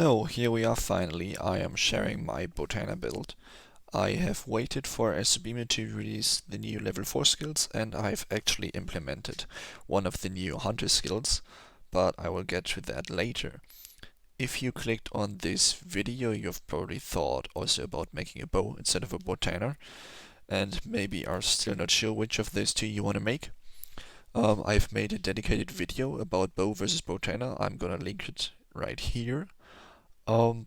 So here we are finally. I am sharing my Bowtana build. I have waited for SBME to release the new level 4 skills, and I've actually implemented one of the new hunter skills, but I will get to that later. If you clicked on this video, you've probably thought also about making a bow instead of a Bowtana, and maybe are still not sure which of those two you want to make. I've made a dedicated video about bow versus Bowtana. I'm gonna link it right here.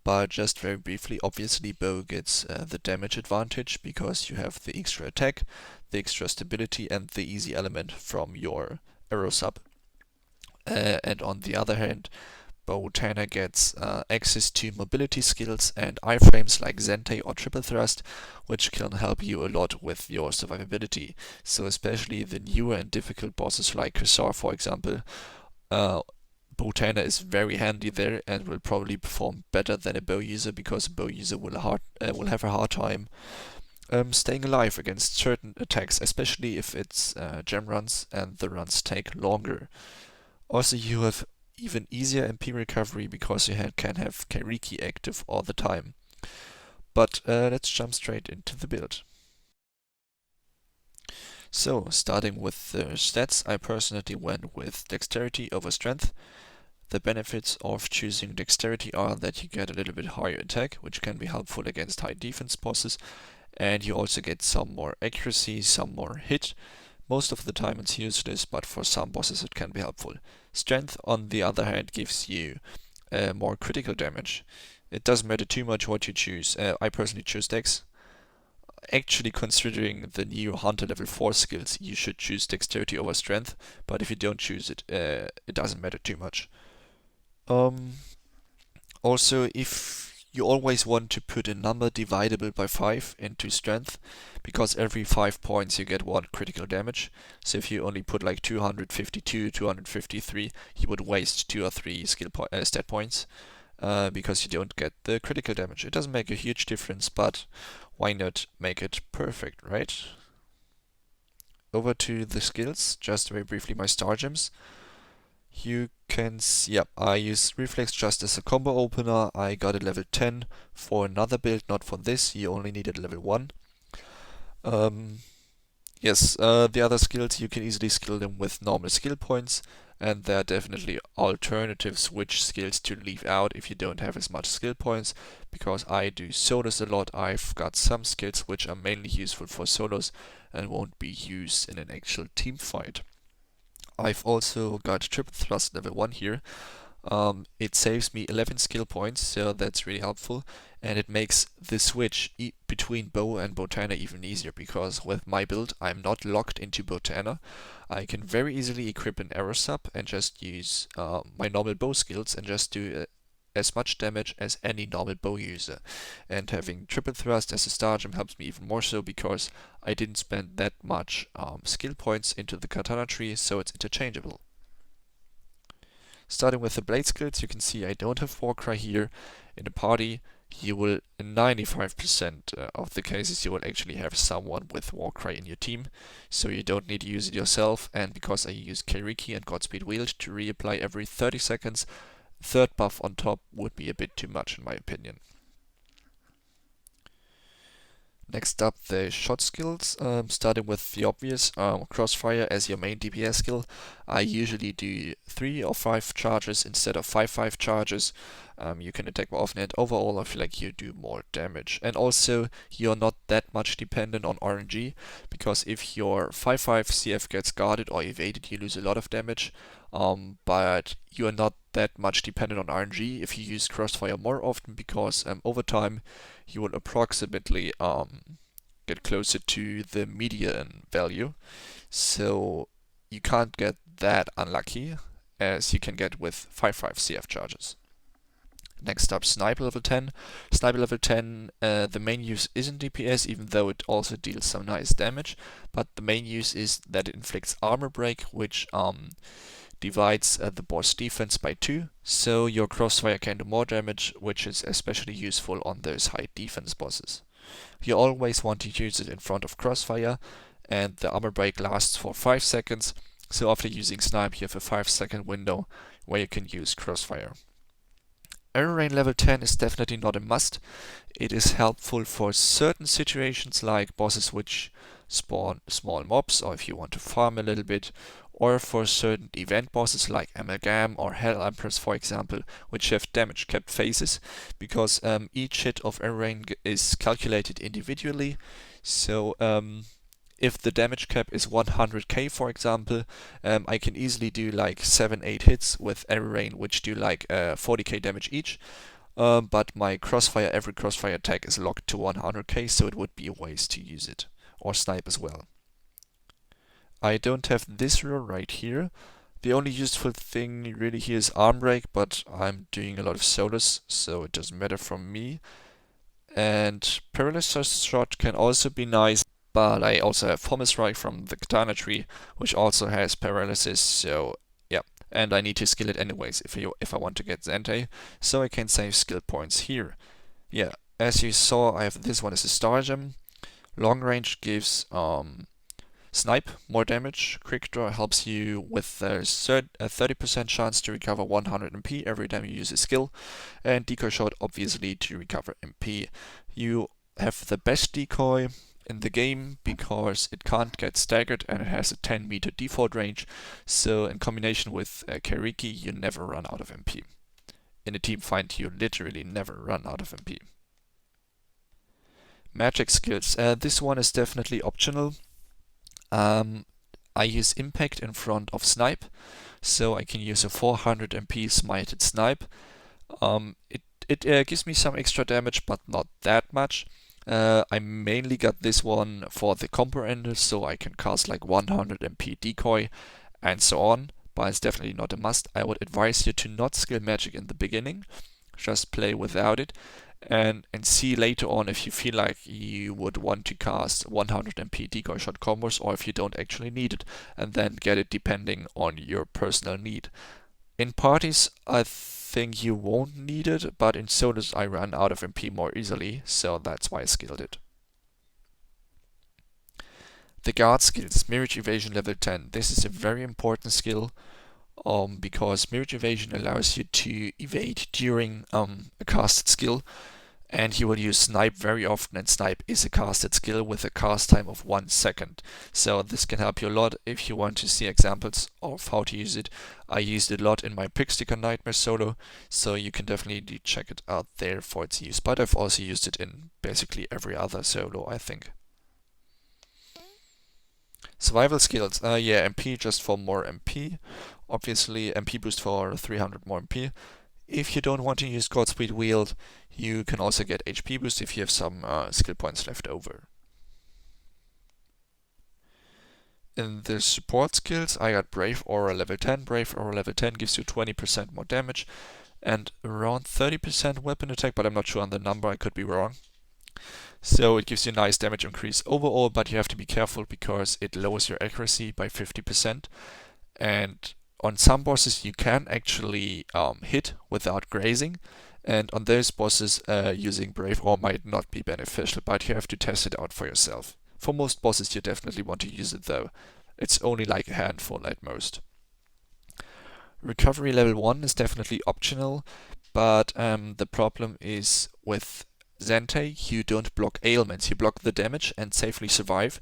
But just very briefly, obviously bow gets the damage advantage because you have the extra attack, the extra stability, and the easy element from your arrow sub. And on the other hand, Bowtana gets access to mobility skills and iframes like Zente or Triple Thrust, which can help you a lot with your survivability. So especially the newer and difficult bosses like Krasar, for example, Bowtana is very handy there and will probably perform better than a bow user because a bow user will have a hard time staying alive against certain attacks, especially if it's gem runs and the runs take longer. Also, you have even easier MP recovery because you can have Kairiki active all the time. But let's jump straight into the build. So, starting with the stats, I personally went with Dexterity over Strength. The benefits of choosing Dexterity are that you get a little bit higher attack, which can be helpful against high defense bosses, and you also get some more accuracy, some more hit. Most of the time it's useless, but for some bosses it can be helpful. Strength, on the other hand, gives you more critical damage. It doesn't matter too much what you choose. I personally choose Dex. Actually, considering the new Hunter level 4 skills, you should choose Dexterity over Strength, but if you don't choose it, it doesn't matter too much. Also, if you always want to put a number divisible by 5 into strength, because every 5 points you get 1 critical damage. So if you only put like 252, 253, you would waste 2 or 3 stat points, because you don't get the critical damage. It doesn't make a huge difference, but why not make it perfect, right? Over to the skills, just very briefly my star gems. You can see, yep, I use Reflex just as a combo opener. I got it level 10 for another build, not for this. You only needed level 1. Yes, the other skills, you can easily skill them with normal skill points, and there are definitely alternatives which skills to leave out if you don't have as much skill points, because I do solos a lot. I've got some skills which are mainly useful for solos and won't be used in an actual team fight. I've also got Triple Thrust level 1 here. It saves me 11 skill points, so that's really helpful, and it makes the switch between bow and Bowtana even easier, because with my build I'm not locked into Bowtana. I can very easily equip an arrow sub and just use my normal bow skills and just do as much damage as any normal bow user. And having Triple Thrust as a star gem helps me even more so because I didn't spend that much skill points into the katana tree, so it's interchangeable. Starting with the blade skills, you can see I don't have Warcry here. In a party, you will, in 95% of the cases, you will actually have someone with Warcry in your team, so you don't need to use it yourself. And because I use Kairiki and Godspeed Wield to reapply every 30 seconds, third buff on top would be a bit too much in my opinion. Next up, the shot skills, starting with the obvious, Crossfire as your main DPS skill. I usually do 3 or 5 charges instead of 5 charges. You can attack more often, and overall I feel like you do more damage. And also, you're not that much dependent on RNG, because if your 5/5 CF gets guarded or evaded, you lose a lot of damage. But you are not that much dependent on RNG if you use Crossfire more often, because over time you will approximately get closer to the median value. So you can't get that unlucky as you can get with 5/5 CF charges. Next up, Sniper level 10. Sniper level 10, the main use isn't DPS, even though it also deals some nice damage, but the main use is that it inflicts armor break, which divides the boss defense by 2, so your crossfire can do more damage, which is especially useful on those high defense bosses. You always want to use it in front of crossfire, and the armor break lasts for 5 seconds, so after using snipe you have a 5-second window where you can use crossfire. Error Rain level 10 is definitely not a must. It is helpful for certain situations like bosses which spawn small mobs, or if you want to farm a little bit, or for certain event bosses like Amalgam or Hell Empress, for example, which have damage capped phases, because each hit of Error Rain is calculated individually. So if the damage cap is 100k, for example, I can easily do like 7-8 hits with Error Rain, which do like 40k damage each. But my crossfire, every crossfire attack is locked to 100k, so it would be a waste to use it. Or snipe as well. I don't have this rule right here. The only useful thing really here is arm break, but I'm doing a lot of solos, so it doesn't matter from me. And paralysis shot can also be nice, but I also have Pommes Strike from the Katana tree, which also has paralysis, so yeah. And I need to skill it anyways if I want to get Zente, so I can save skill points here. Yeah, as you saw, I have this one as a star gem. Long range gives snipe more damage. Quick draw helps you with a 30% chance to recover 100 MP every time you use a skill, and decoy shot obviously to recover MP. You have the best decoy in the game because it can't get staggered and it has a 10-meter default range, so in combination with Kariki you never run out of MP. In a team fight you literally never run out of MP. Magic skills. This one is definitely optional. I use impact in front of snipe, so I can use a 400 MP smited snipe. It gives me some extra damage, but not that much. I mainly got this one for the combo ender, so I can cast like 100 MP decoy and so on, but it's definitely not a must. I would advise you to not skill magic in the beginning, just play without it, and see later on if you feel like you would want to cast 100 MP decoy shot combos or if you don't actually need it, and then get it depending on your personal need. In parties, I think you won't need it, but in solos I run out of MP more easily, so that's why I skilled it. The guard skills, Mirage Evasion level 10. This is a very important skill because Mirage Evasion allows you to evade during a casted skill, and you will use Snipe very often, and Snipe is a casted skill with a cast time of 1 second. So this can help you a lot if you want to see examples of how to use it. I used it a lot in my Picksticker Nightmare solo, so you can definitely check it out there for its use. But I've also used it in basically every other solo, I think. Survival skills, yeah, MP just for more MP. Obviously, MP boost for 300 more MP. If you don't want to use Godspeed Wield, you can also get HP boost if you have some skill points left over. In the support skills, I got Brave Aura level 10. Brave Aura level 10 gives you 20% more damage and around 30% weapon attack, but I'm not sure on the number, I could be wrong. So it gives you a nice damage increase overall, but you have to be careful because it lowers your accuracy by 50%. And on some bosses you can actually hit without grazing, and on those bosses using Brave Aura might not be beneficial, but you have to test it out for yourself. For most bosses you definitely want to use it though. It's only like a handful at most. Recovery level 1 is definitely optional, but the problem is with Zente, you don't block ailments. You block the damage and safely survive,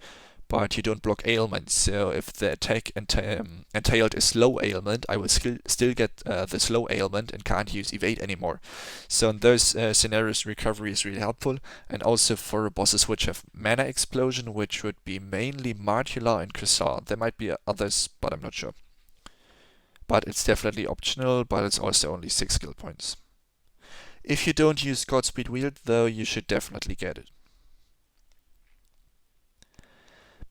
but you don't block ailments. So if the attack entailed a slow ailment, I will still get the slow ailment and can't use evade anymore. So in those scenarios, recovery is really helpful, and also for bosses which have mana explosion, which would be mainly Martula and Crystal. There might be others, but I'm not sure. But it's definitely optional, but it's also only 6 skill points. If you don't use Godspeed Wield, though, you should definitely get it.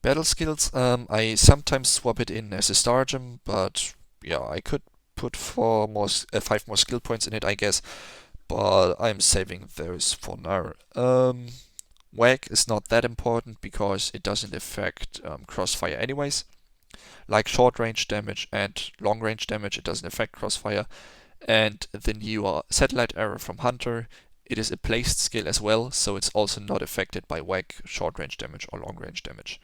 Battle skills, I sometimes swap it in as a star gem, but yeah, I could put 5 more skill points in it, I guess, but I'm saving those for now. Whack is not that important because it doesn't affect crossfire anyways. Like short range damage and long range damage, it doesn't affect crossfire. And the new satellite arrow from Hunter, it is a placed skill as well, so it's also not affected by whack, short range damage or long range damage.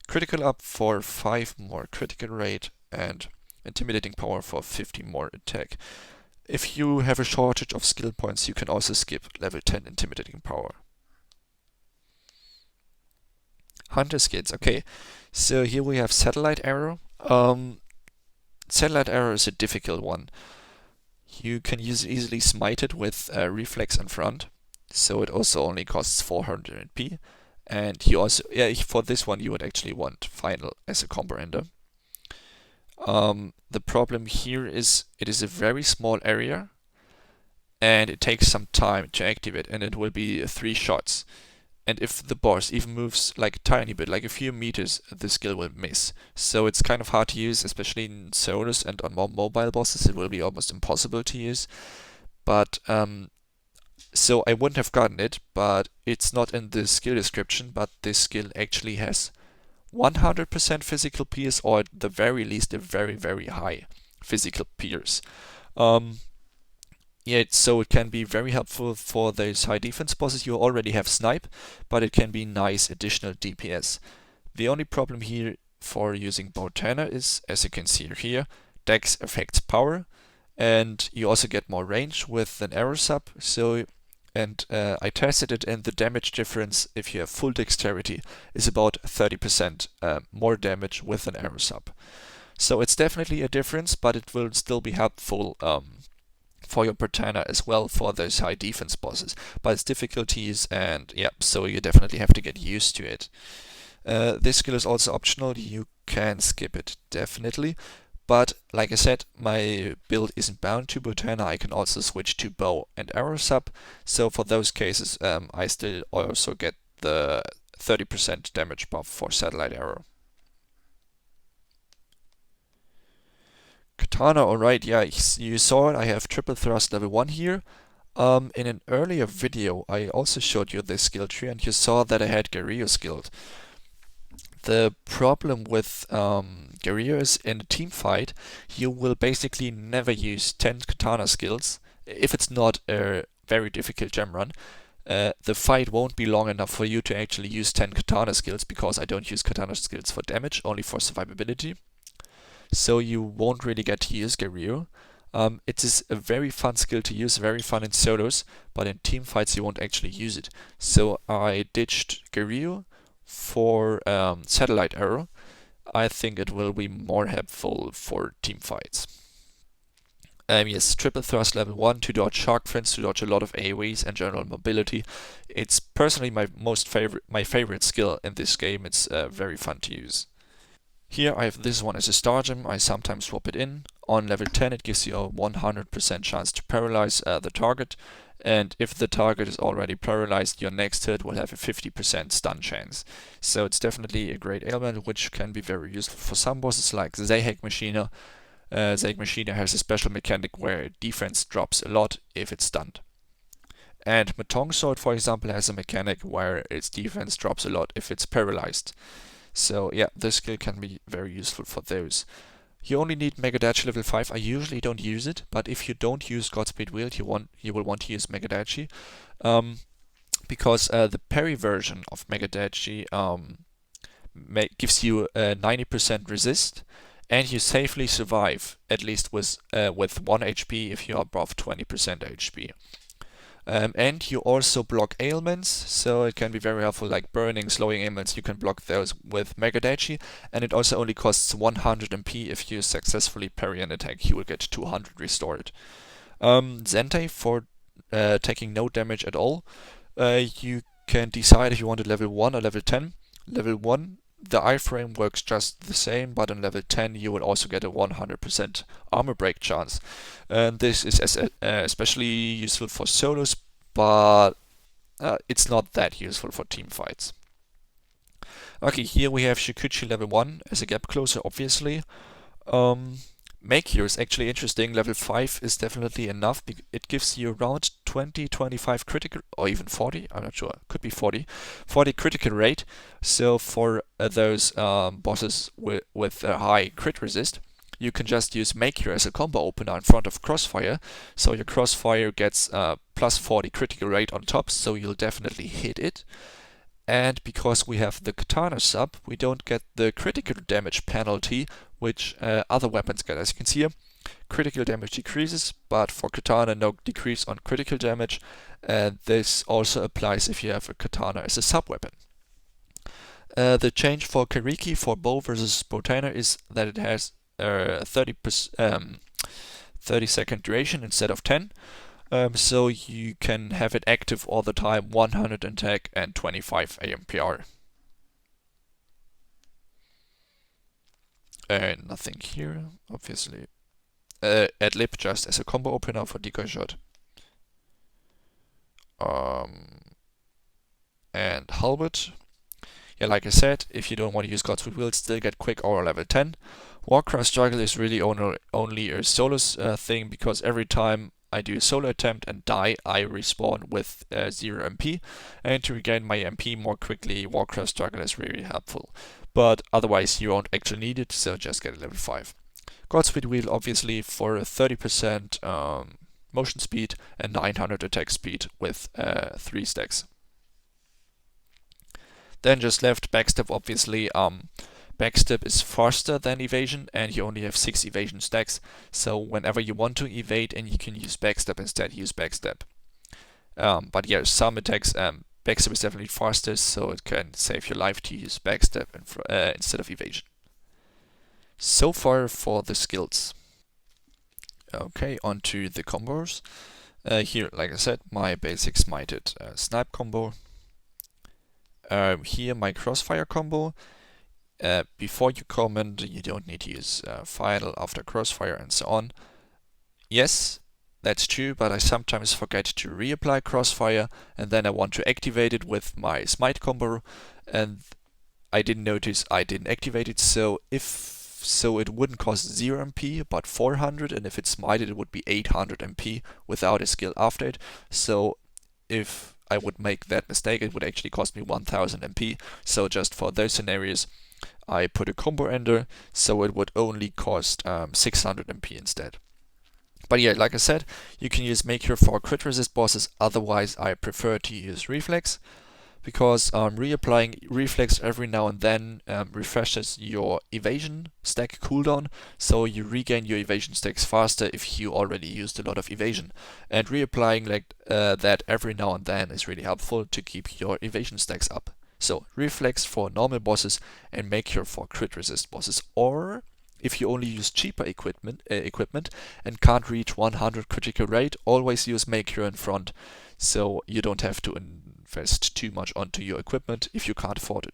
Critical up for 5 more critical rate and intimidating power for 50 more attack. If you have a shortage of skill points, you can also skip level 10 Intimidating Power. Hunter skills, okay. So here we have Satellite Arrow. Satellite Arrow is a difficult one. You can easily smite it with Reflex in front, so it also only costs 400 P. And you also, yeah, for this one you would actually want Final as a combo ender. The problem here is it is a very small area, and it takes some time to activate, and it will be 3 shots. And if the boss even moves like a tiny bit, like a few meters, the skill will miss. So it's kind of hard to use, especially in solos and on more mobile bosses. It will be almost impossible to use. But so I wouldn't have gotten it, but it's not in the skill description. But this skill actually has 100% physical pierce, or at the very least a very, very high physical pierce. Um, yeah, so it can be very helpful for those high defense bosses. You already have snipe, but it can be nice additional DPS. The only problem here for using Bowtana is, as you can see here, Dex affects power, and you also get more range with an arrow sub. So, and I tested it, and the damage difference, if you have full dexterity, is about 30% more damage with an arrow sub. So it's definitely a difference, but it will still be helpful for your Bowtana as well for those high defense bosses. But its difficulties, and yeah, so you definitely have to get used to it. This skill is also optional. You can skip it definitely. But like I said, my build isn't bound to Bowtana. I can also switch to bow and arrow sub. So for those cases, I still also get the 30% damage buff for satellite arrow. Katana, alright, yeah, you saw it. I have triple thrust level 1 here. In an earlier video, I also showed you this skill tree, and you saw that I had Guerrero skilled. The problem with Guerrero is in a team fight, you will basically never use 10 katana skills. If it's not a very difficult gem run, the fight won't be long enough for you to actually use 10 katana skills, because I don't use katana skills for damage, only for survivability. So you won't really get to use Guerrero. It is a very fun skill to use, very fun in solos, but in team fights you won't actually use it. So I ditched Guerrero for Satellite Arrow. I think it will be more helpful for team fights. Yes, triple thrust level 1 to dodge shark fins, to dodge a lot of AoEs and general mobility. It's personally my favorite skill in this game. It's very fun to use. Here I have this one as a star gem. I sometimes swap it in. On level 10 it gives you a 100% chance to paralyze the target, and if the target is already paralyzed, your next hit will have a 50% stun chance. So it's definitely a great ailment, which can be very useful for some bosses like Zahek Machina. Zahek Machina has a special mechanic where defense drops a lot if it's stunned. And Matong Sword, for example, has a mechanic where its defense drops a lot if it's paralyzed. So yeah, this skill can be very useful for those. You only need Megadachi level 5. I usually don't use it, but if you don't use Godspeed Wield, you will want to use Megadachi. Because the parry version of Megadachi gives you a 90% resist, and you safely survive, at least with 1 HP if you are above 20% HP. And you also block ailments, so it can be very helpful, like burning, slowing ailments. You can block those with Megadachi, and it also only costs 100 MP. If you successfully parry an attack, you will get 200 restored. Zentai for taking no damage at all. You can decide if you want a level 1 or level 10. Level 1, the iframe works just the same, but on level 10 you will also get a 100% armor break chance. And this is especially useful for solos, but it's not that useful for team fights. Okay, here we have Shikuchi level 1 as a gap closer, obviously. Make here is actually interesting. Level 5 is definitely enough. It gives you around 20-25 critical, or even 40, I'm not sure, could be 40 critical rate. So for those bosses with a high crit resist, you can just use Make here as a combo opener in front of Crossfire. So your Crossfire gets plus 40 critical rate on top, so you'll definitely hit it. And because we have the Katana sub, we don't get the critical damage penalty which other weapons get. As you can see here, Critical damage decreases, but for Katana no decrease on critical damage, and this also applies if you have a Katana as a sub-weapon. The change for Kariki for bow versus Bowtana is that it has 30-second duration instead of 10, so you can have it active all the time, 100 attack and 25 AMPR. Nothing here, obviously. Ad lib just as a combo opener for decoy shot. And halberd. Yeah, like I said, if you don't want to use Gods with Will, still get quick aura level 10. Warcry Struggle is really only a solo thing, because every time I do a solo attempt and die, I respawn with 0 MP, and to regain my MP more quickly, Warcry Struggle is really helpful. But otherwise you won't actually need it, so just get a level 5. Godspeed Wheel obviously for a 30% motion speed and 900 attack speed with 3 stacks. Then just left backstep, obviously. Backstep is faster than evasion, and you only have 6 evasion stacks, so whenever you want to evade and you can use backstep instead, use backstep. But yeah, some attacks, backstep is definitely faster, so it can save your life to use backstep instead of evasion. So far for the skills. Okay, on to the combos. Here, like I said, my basic smited snipe combo. Here my crossfire combo. Before you comment, you don't need to use final after crossfire and so on. Yes, that's true, but I sometimes forget to reapply crossfire, and then I want to activate it with my smite combo, and I didn't notice I didn't activate it, so it wouldn't cost 0 MP, but 400, and if it's smited it would be 800 MP without a skill after it. So if I would make that mistake, it would actually cost me 1000 MP. So just for those scenarios, I put a combo ender, so it would only cost 600 MP instead. But yeah, like I said, you can use Maker for crit resist bosses, otherwise I prefer to use Reflex, because reapplying Reflex every now and then refreshes your evasion stack cooldown, so you regain your evasion stacks faster if you already used a lot of evasion. And reapplying like that every now and then is really helpful to keep your evasion stacks up. So Reflex for normal bosses and Maker for crit resist bosses. Or if you only use cheaper equipment and can't reach 100 critical rate, always use Maker in front, so you don't have to invest too much onto your equipment if you can't afford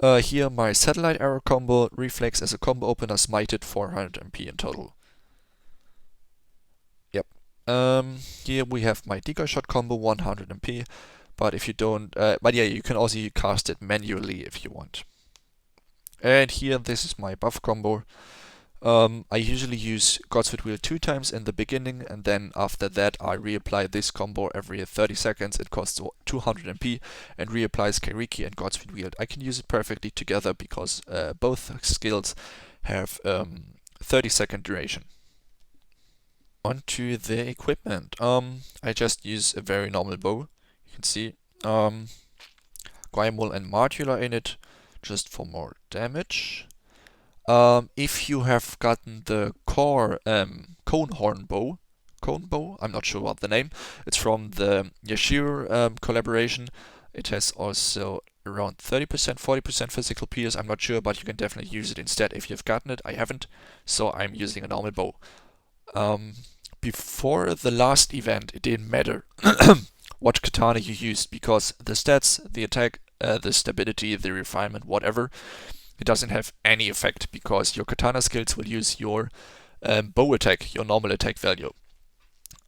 it. Here my satellite arrow combo, Reflex as a combo opener, smited 400 MP in total. Yep. Here we have my decoy shot combo, 100 MP, but if you don't, but yeah, you can also cast it manually if you want. And here, this is my buff combo. I usually use Godspeed Wheel 2 times in the beginning, and then after that I reapply this combo every 30 seconds. It costs 200 MP and reapplies Kairiki and Godspeed Wheel. I can use it perfectly together because both skills have 30-second duration. Onto the equipment. I just use a very normal bow. You can see Guaimol and Martular in it, just for more damage. If you have gotten the core cone bow, I'm not sure what the name, it's from the Yashir collaboration. It has also around 30%, 40% physical pierce, I'm not sure, but you can definitely use it instead if you've gotten it. I haven't, so I'm using a normal bow. Before the last event, it didn't matter what katana you used, because the stats, the attack, the stability, the refinement, whatever, it doesn't have any effect, because your katana skills will use your bow attack, your normal attack value.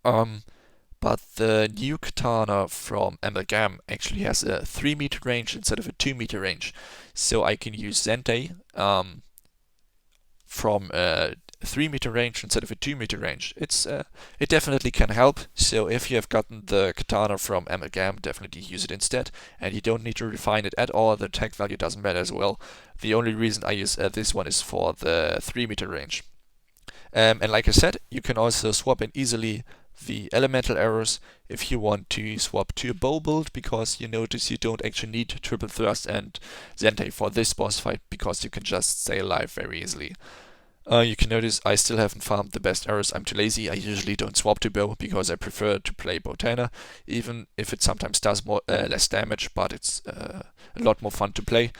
But the new katana from Amalgam actually has a 3-meter range instead of a 2-meter range, so I can use Zentei from a 3-meter range instead of a 2-meter range. It definitely can help, so if you have gotten the katana from Amalgam, definitely use it instead, and you don't need to refine it at all. The attack value doesn't matter as well. The only reason I use this one is for the 3-meter range. And like I said, you can also swap in easily the elemental arrows if you want to swap to a bow build, because you notice you don't actually need triple thrust and Zentei for this boss fight, because you can just stay alive very easily. You can notice I still haven't farmed the best arrows. I'm too lazy. I usually don't swap to bow because I prefer to play Bowtana, even if it sometimes does less damage, but it's a lot more fun to play.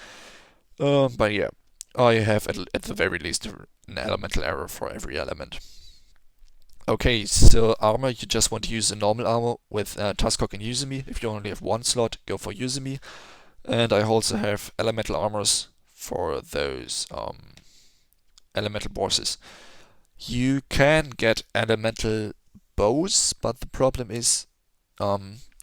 But yeah, I have at the very least an elemental arrow for every element. Okay, so armor, you just want to use a normal armor with Tuskok and Usumi. If you only have one slot, go for Usumi. And I also have elemental armors for those elemental bosses. You can get elemental bows, but the problem is,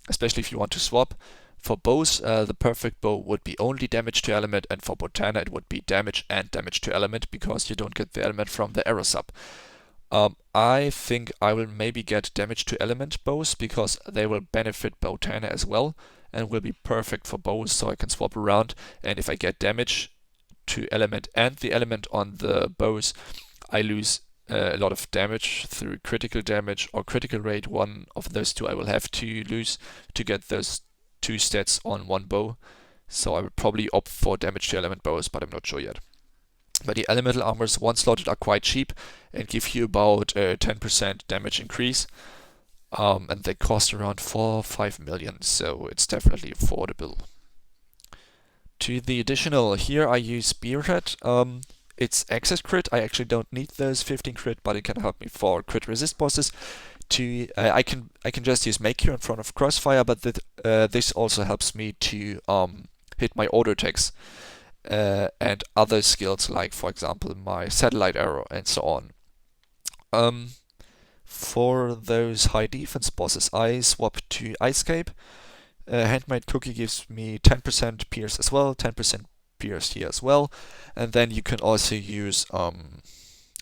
especially if you want to swap, for bows, the perfect bow would be only damage to element, and for Bowtana it would be damage and damage to element because you don't get the element from the arrow sub. I think I will maybe get damage to element bows because they will benefit Bowtana as well and will be perfect for bows, so I can swap around. And if I get damage to element and the element on the bows, I lose a lot of damage through critical damage or critical rate. One of those two I will have to lose to get those two stats on one bow. So I will probably opt for damage to element bows, but I'm not sure yet. But the elemental armors, one slotted, are quite cheap and give you about a 10% damage increase. And they cost around 4-5 million, so it's definitely affordable. To the additional, here I use Spearhead. It's access crit. I actually don't need those 15 crit, but it can help me for crit resist bosses. I can just use Make Cure in front of Crossfire, but this also helps me to hit my auto attacks and other skills, like for example my satellite arrow and so on. For those high defense bosses, I swap to Icecape. Handmade Cookie gives me 10% pierce as well, 10% pierce here as well, and then you can also use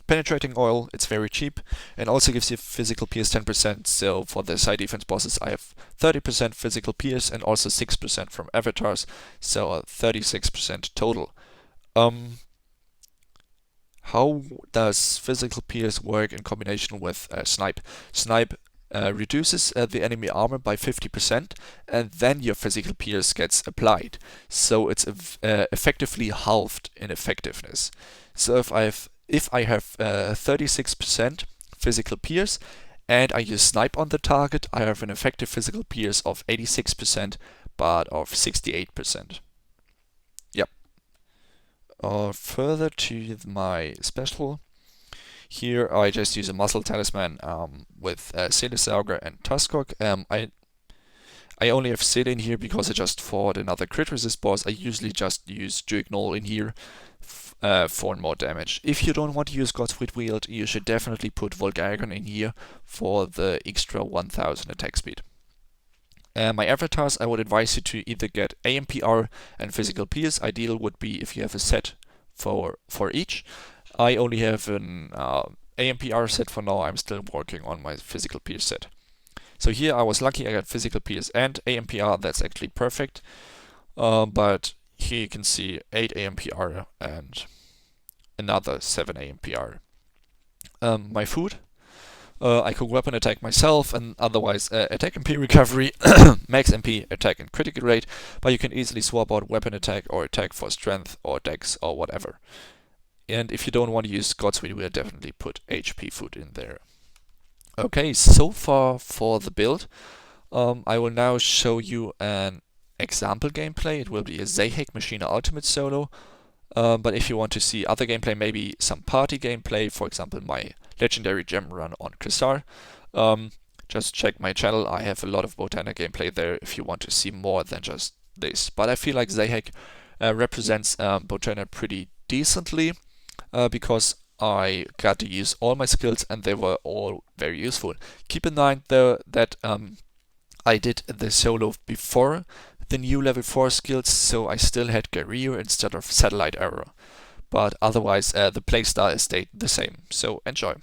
Penetrating Oil. It's very cheap and also gives you physical pierce 10%. So for the side defense bosses, I have 30% physical pierce and also 6% from avatars, so 36% total. How does physical pierce work in combination with snipe? Snipe reduces the enemy armor by 50%, and then your physical pierce gets applied. So it's effectively halved in effectiveness. So if I have 36% physical pierce and I use snipe on the target, I have an effective physical pierce of 86%, but of 68%. Yep. Further to my special, here I just use a muscle talisman with Seelensager and Tuskok. I only have Sid in here because I just fought another crit resist boss. I usually just use Juignol in here for more damage. If you don't want to use Godsweet Wield, you should definitely put Volgargon in here for the extra 1000 attack speed. My avatars, I would advise you to either get AMPR and Physical Pierce. Ideal would be if you have a set for each. I only have an AMPR set for now. I'm still working on my Physical Pierce set. So here I was lucky, I got Physical Pierce and AMPR. That's actually perfect. But here you can see 8 AMPR and another 7 AMPR. My food, I could weapon attack myself and otherwise attack MP recovery, max MP, attack and critical rate, but you can easily swap out weapon attack or attack for strength or dex or whatever. And if you don't want to use Godsweet, we'll definitely put HP food in there. Okay, so far for the build. I will now show you an example gameplay. It will be a Zahek Machina Ultimate solo. But if you want to see other gameplay, maybe some party gameplay, for example my legendary gem run on Krisar, just check my channel. I have a lot of Bowtana gameplay there if you want to see more than just this. But I feel like Zahek represents Bowtana pretty decently because I got to use all my skills and they were all very useful. Keep in mind though that I did the solo before the new level 4 skills, so I still had Garrier instead of Satellite Arrow. But otherwise the playstyle stayed the same, so enjoy.